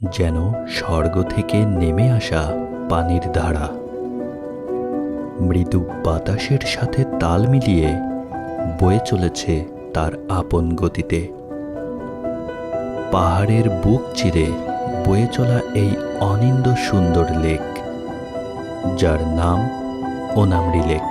যেন স্বর্গ থেকে নেমে আসা পানির ধারা। মৃদু বাতাসের সাথে তাল মিলিয়ে বয়ে চলেছে তার আপন গতিতে। পাহাড়ের বুক চিরে বয়ে চলা এই অনিন্দ্য সুন্দর লেক, যার নাম ওনামরি লেক।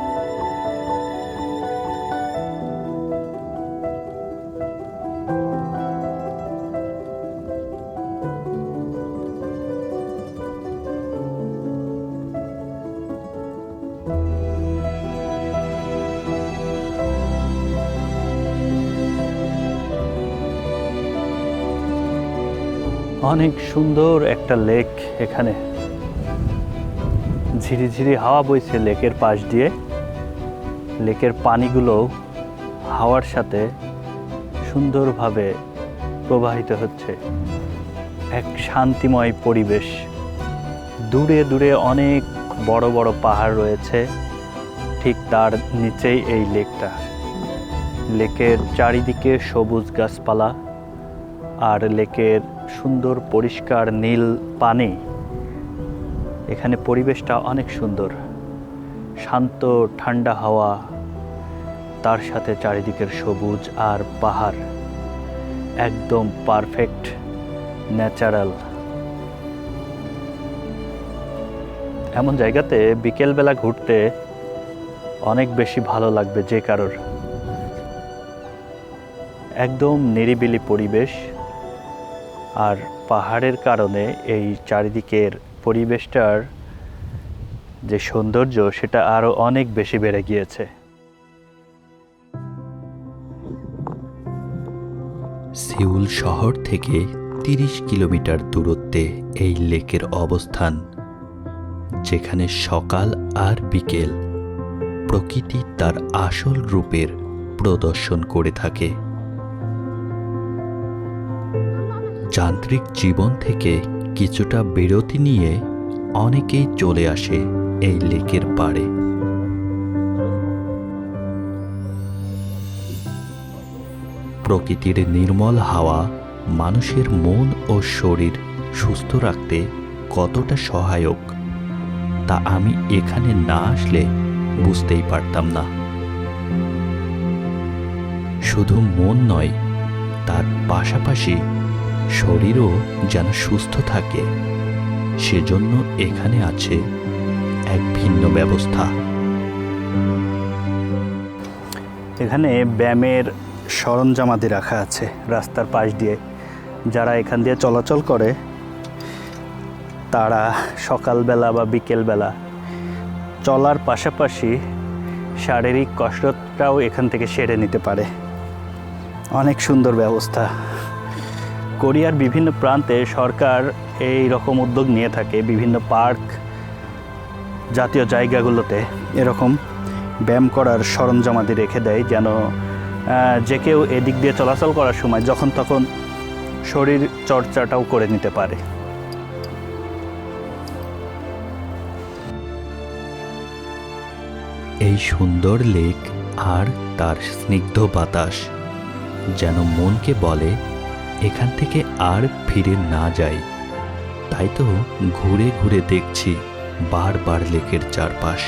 অনেক সুন্দর একটা লেক। এখানে ঝিরিঝিরি হাওয়া বইছে লেকের পাশ দিয়ে। লেকের পানিগুলো হাওয়ার সাথে সুন্দরভাবে প্রবাহিত হচ্ছে। এক শান্তিময় পরিবেশ। দূরে দূরে অনেক বড় বড় পাহাড় রয়েছে, ঠিক তার নিচেই এই লেকটা। লেকের চারিদিকে সবুজ গাছপালা আর লেকের সুন্দর পরিষ্কার নীল পানি। এখানে পরিবেশটা অনেক সুন্দর, শান্ত ঠান্ডা হাওয়া, তার সাথে চারিদিকের সবুজ আর পাহাড়। একদম পারফেক্ট ন্যাচারাল। এমন জায়গাতে বিকেলবেলা ঘুরতে অনেক বেশি ভালো লাগবে যে কারোর। একদম নিরিবিলি পরিবেশ, আর পাহাড়ের কারণে এই চারিদিকের পরিবেশটার যে সৌন্দর্য সেটা আরো অনেক বেশি বেড়ে গিয়েছে। সিউল শহর থেকে 30 কিলোমিটার দূরত্বে এই লেকের অবস্থান, যেখানে সকাল আর বিকেল প্রকৃতি তার আসল রূপের প্রদর্শন করে থাকে। যান্ত্রিক জীবন থেকে কিছুটা বিরতি নিয়ে অনেকেই চলে আসে এই লেকের পাড়ে। প্রকৃতির নির্মল হাওয়া মানুষের মন ও শরীর সুস্থ রাখতে কতটা সহায়ক তা আমি এখানে না আসলে বুঝতেই পারতাম না। শুধু মন নয়, তার পাশাপাশি শরীরও যেন সুস্থ থাকে, সেজন্য এখানে আছে এক ভিন্ন ব্যবস্থা। এখানে ব্যায়ামের সরঞ্জামাদি রাখা আছে রাস্তার পাশ দিয়ে। যারা এখান দিয়ে চলাচল করে তারা সকালবেলা বা বিকেলবেলা চলার পাশাপাশি শারীরিক কসরতটাও এখান থেকে সেরে নিতে পারে। অনেক সুন্দর ব্যবস্থা। কোরিয়ার বিভিন্ন প্রান্তে সরকার এই রকম উদ্যোগ নিয়ে থাকে। বিভিন্ন পার্ক, জাতীয় জায়গাগুলোতে এরকম ব্যায়াম করার সরঞ্জামাদি রেখে দেয়, যেন যে কেউ এদিক দিয়ে চলাচল করার সময় যখন তখন শরীর চর্চাটাও করে নিতে পারে। এই সুন্দর লেক আর তার স্নিগ্ধ বাতাস যেন মনকে বলে এখান থেকে আর ফিরে না যাই। তাই তো ঘুরে ঘুরে দেখছি বারবার লেকের চারপাশ।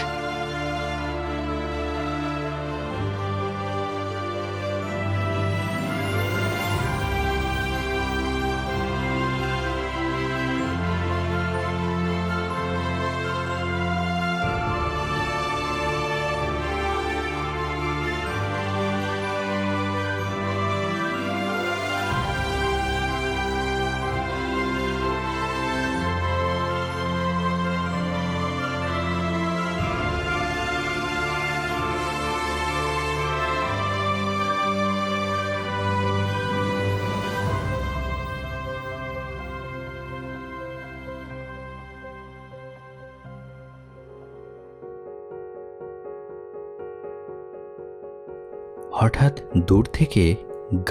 হঠাৎ দূর থেকে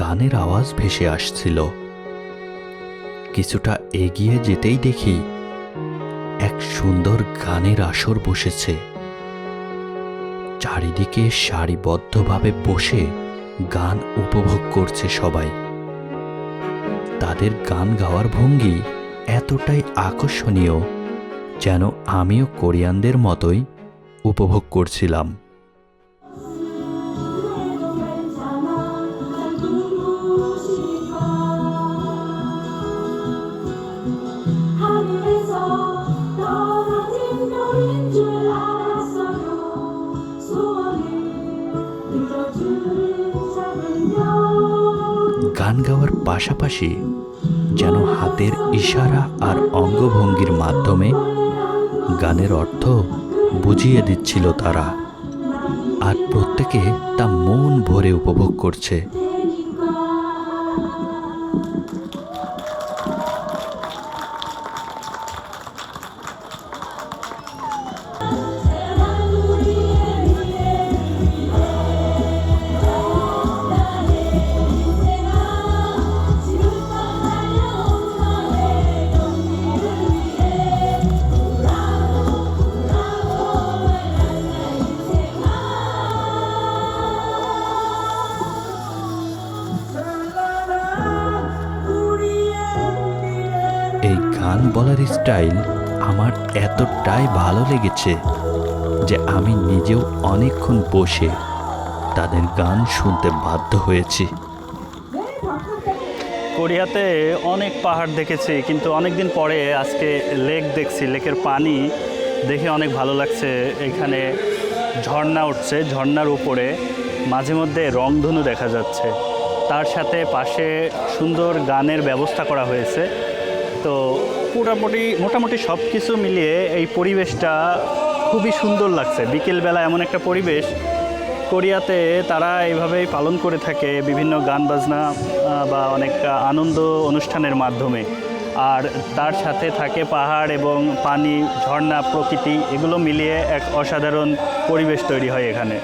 গানের আওয়াজ ভেসে আসছিল। কিছুটা এগিয়ে যেতেই দেখি এক সুন্দর গানের আসর বসেছে। চারিদিকে সারিবদ্ধভাবে বসে গান উপভোগ করছে সবাই। তাদের গান গাওয়ার ভঙ্গি এতটাই আকর্ষণীয় যেন আমিও কোরিয়ানদের মতোই উপভোগ করছিলাম। 하늘에서 떨어진 별인 줄 알았어요. 소원을 들어주는 작은 별 গান গাওয়ার পাশাপাশি যেন হাতের ইশারা আর অঙ্গভঙ্গির মাধ্যমে গানের অর্থ বুঝিয়ে দিচ্ছিল তারা, আর প্রত্যেকে তা মন ভরে উপভোগ করছে। এই গান বলার স্টাইল আমার এতটাই ভালো লেগেছে যে আমি নিজেও অনেকক্ষণ বসে তাদের গান শুনতে বাধ্য হয়েছি। কোরিয়াতে অনেক পাহাড় দেখেছি, কিন্তু অনেক দিন পরে আজকে লেক দেখছি। লেকের পানি দেখে অনেক ভালো লাগছে। এখানে ঝর্ণা উঠছে, ঝর্ণার উপরে মাঝে মধ্যে রংধনু দেখা যাচ্ছে, তার সাথে পাশে সুন্দর গানের ব্যবস্থা করা হয়েছে। তো মোটামুটি সব কিছু মিলিয়ে এই পরিবেশটা খুবই সুন্দর লাগছে। বিকেলবেলা এমন একটা পরিবেশ কোরিয়াতে তারা এইভাবেই পালন করে থাকে, বিভিন্ন গান বাজনা বা অনেক আনন্দ অনুষ্ঠানের মাধ্যমে। আর তার সাথে থাকে পাহাড় এবং পানি, ঝর্ণা, প্রকৃতি, এগুলো মিলিয়ে এক অসাধারণ পরিবেশ তৈরি হয় এখানে।